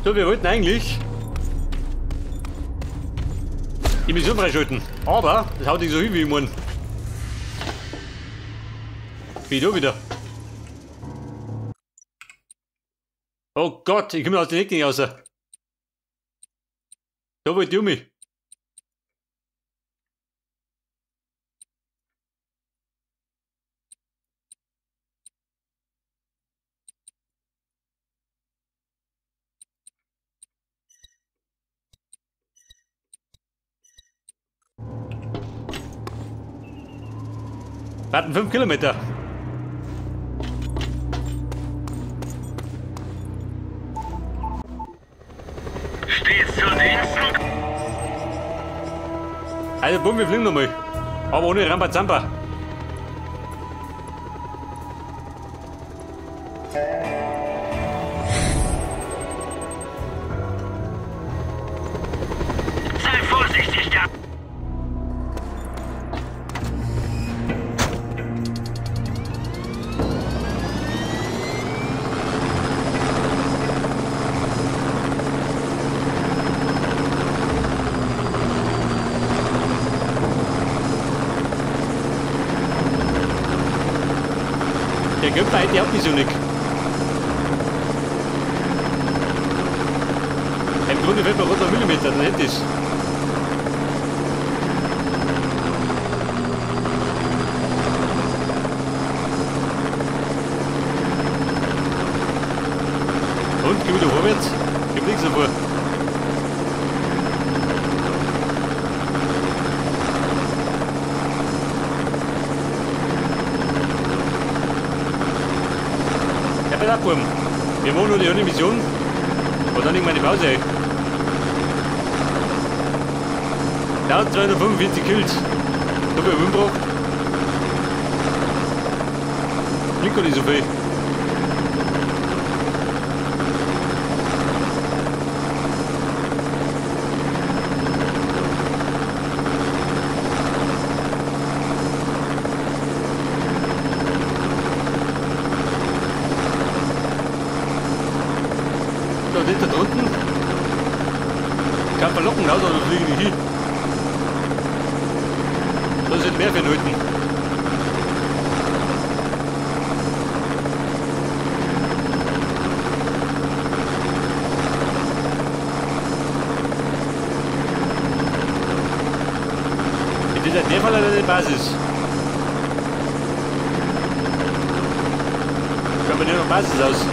So, wir wollten eigentlich die Mission freischalten. Aber das haut nicht so hin wie ich mein. Wie da wieder. Oh Gott, ich komme aus dem Eck nicht raus. Da wollte ich um mich. Warten 5 Kilometer. Stehst zu Diensten? Also bumm, wir fliegen nochmal. Aber ohne Rambazamba. Sei vorsichtig, da. Der Göpfer hat die Hauptmission nicht. Im Grunde fällt mir rund auf Millimeter, dann hätte ich es. Und, geh wieder vorwärts. Gib nichts davor. Ja, bei der Abwurm. Wir machen nur die eine Mission. Und dann legen wir die Pause ein. Dauert 245 Kills. So viel Wimmbruch. Klingt gar nicht so viel. So, das da drunten. Kann verlocken, also da fliegen die hin. Das sind mehr für Leuten. Das ist in dem Fall eine Basis. Kann man ja noch Basis aus.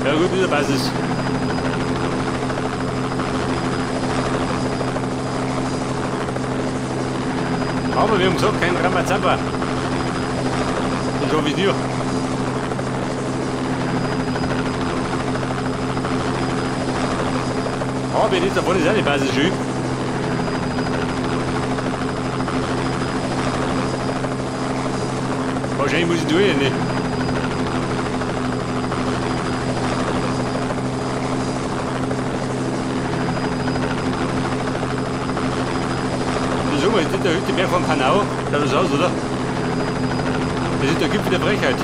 Ja gut, diese Basis. Aber wir haben gesagt, kein Ramazamba. Und so wie dir. Aber jetzt davon ist auch die Basis schön. Wahrscheinlich muss ich durch, nicht? So, jetzt ist der Hütte mehr vom Panau. Schaut das aus, oder? Das ist der Gipfel der Frechheit.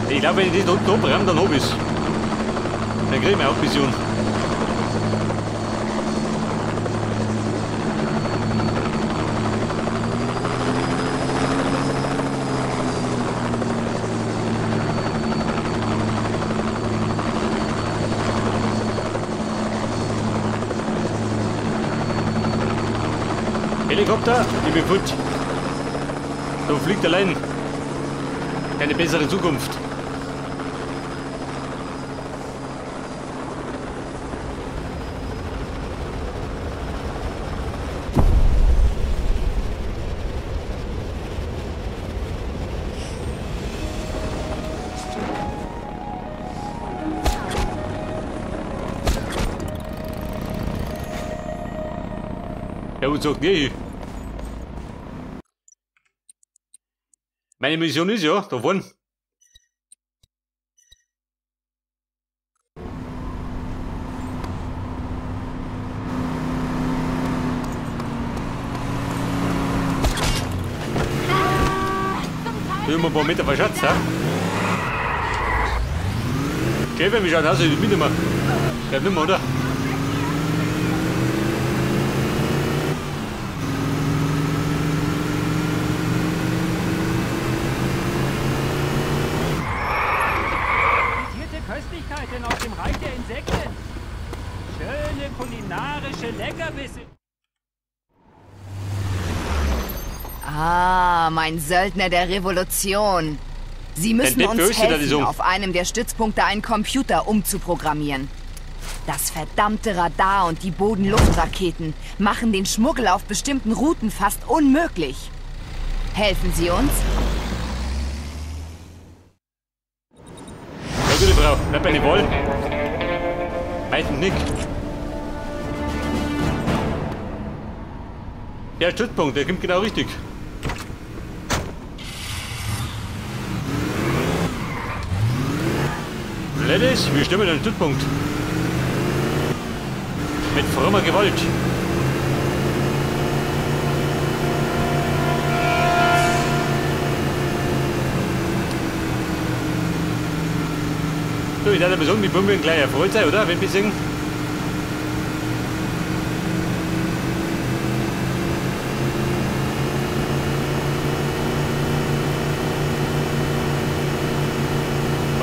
Ich glaube, wenn ich das unten umbremme, dann habe ich es. Dann kriegen wir auch Mission. Helikopter, ich bin futsch. So fliegt allein. Keine bessere Zukunft. Ja, und sagt nee. Meine Mission ist ja, da vorne. Immer ein paar Meter verschätzt, ha? Schön, wenn wir schauen, also mitnehmen. Bleib nicht mehr, oder? Köstlichkeiten aus dem Reich der Insekten. Schöne kulinarische Leckerbisse. Ah, mein Söldner der Revolution. Sie müssen uns helfen, auf einem der Stützpunkte einen Computer umzuprogrammieren. Das verdammte Radar und die Boden-Luft-Raketen machen den Schmuggel auf bestimmten Routen fast unmöglich. Helfen Sie uns? Ja, gute Frau, bleib bei den Wollen. Meistens nicht. Der Stützpunkt, der kommt genau richtig. Ladies, wir stimmen den Stützpunkt. Mit frommer Gewalt. So, ich dachte aber sagen, die Bomben gleich erfreut sein, oder? Wenn wir singen.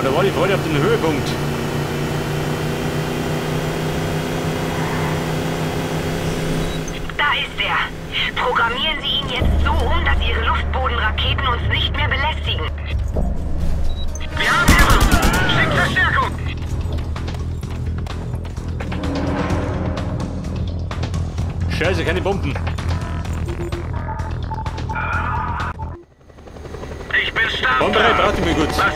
Oder war die Freude auf den Höhepunkt? Da ist er. Programmieren Sie ihn jetzt so um, dass Ihre Luftbodenraketen uns nicht mehr belästigen. Wir haben hier was! Schickt Verstärkung! Scheiße, keine Bomben. Ich bin stark! Bomberei braucht ihr mir gut. Was?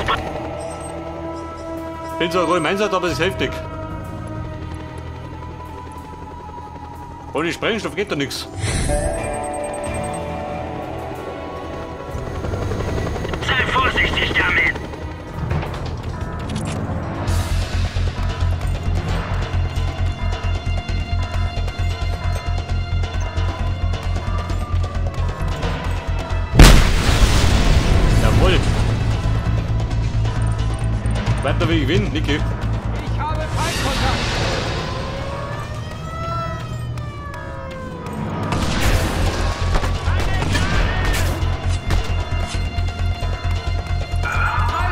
Bin zwar gerade im Einsatz, aber es ist heftig. Ohne Sprengstoff geht da nichts. Sei vorsichtig damit! Jawohl. Weiter wie ich gewinne, Niki. Ich habe Feindkontakt.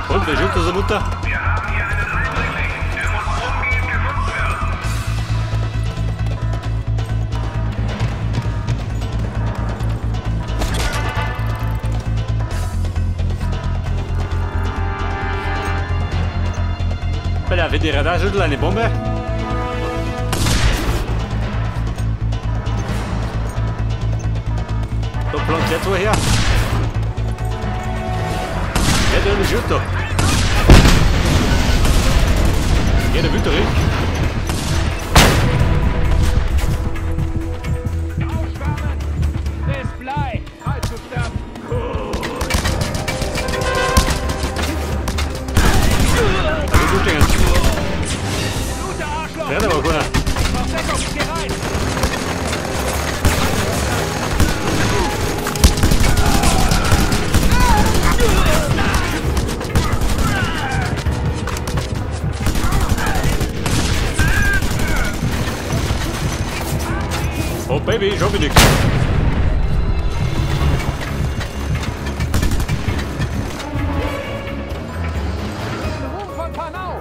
Und, wer schützt unsere Mutter? Bei der wird die Radarschüttel eine Bombe. Da plant jetzt woher. Ja, der ist da. Ja, der will da rein. Aufschwärmen. Das Blei. Halt zu sterben. Da ist gut stehen. Gute Arschloch. Der hat aber keiner. Versteckung. Geh rein. Oh Baby, ich hoffe nichts. Ruhm von Panau.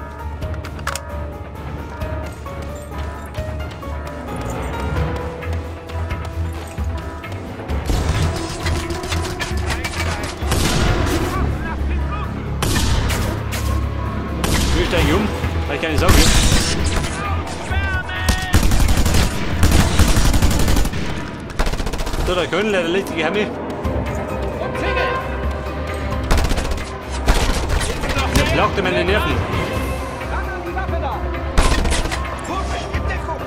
Wir steigen um, weil ich keine Sau bin. So, der König, der legt die Hemme. Umzingeln. Der plauchte meine Nerven. Ran an die Waffe da. Vorsicht, in Deckung.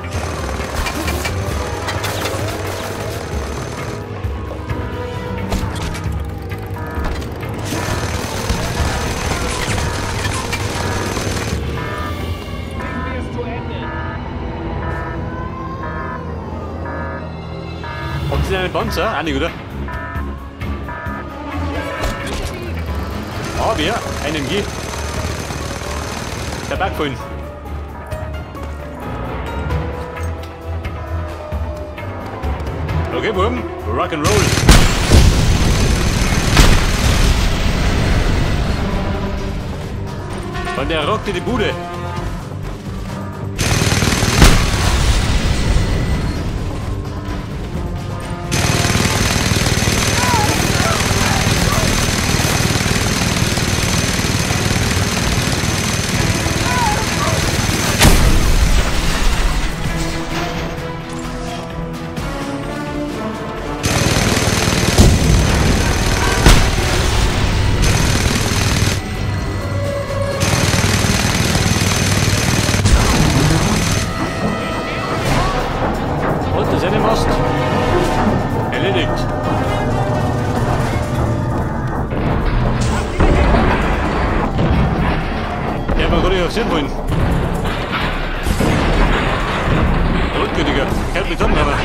Haben sie einen Panzer? Ah, nicht, oder? Ah, wir, ein MG. Der Backfallen. Okay, Buben, Rock'n'Roll. Und der rockte die Bude. Erledigt. Ja, man kann nicht auf Sinn wollen. Rückgütiger. Kalt mit Sonnenhammer.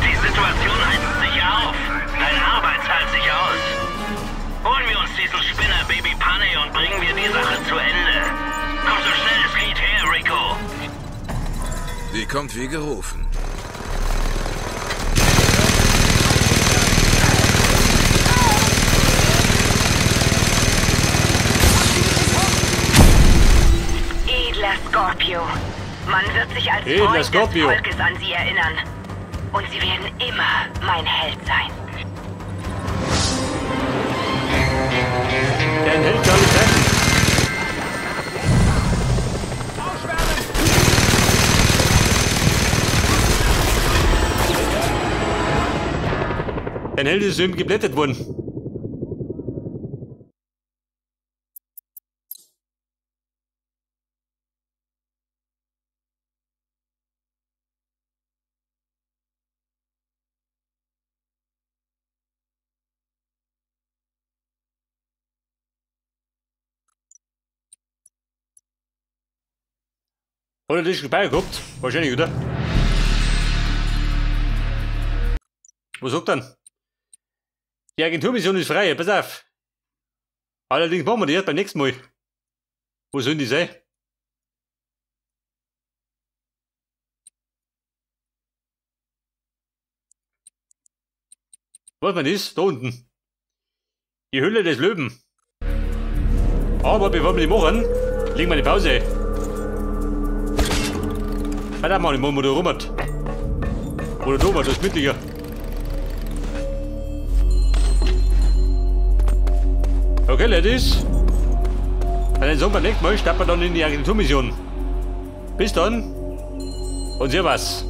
Die Situation heizt sich auf. Deine Arbeit zahlt sich aus. Holen wir uns diesen Spinner Baby Panne und bringen wir die Sache zu Ende. Komm so schnell es geht her, Rico. Sie kommt wie gerufen. Edler Scorpio. Man wird sich als Edler Freund Scorpio. des Volkes an Sie erinnern. Und Sie werden immer mein Held sein. Der Held kann nicht helfen. Der Held ist ihm geblättert worden. Oder dich vorbei gehabt? Wahrscheinlich, oder? Was sagt dann? Die Agenturmission ist frei, pass auf. Allerdings machen wir die erst beim nächsten Mal. Wo sollen die sein? Was man ist, da unten. Die Höhle des Löwen. Aber bevor wir die machen, legen wir eine Pause ein. Warte mal, wo der Robert. Oder da war das mittiger. Okay, Ladies. Dann sagen wir nächstes Mal, starten wir dann in die Agenturmission. Bis dann und servus.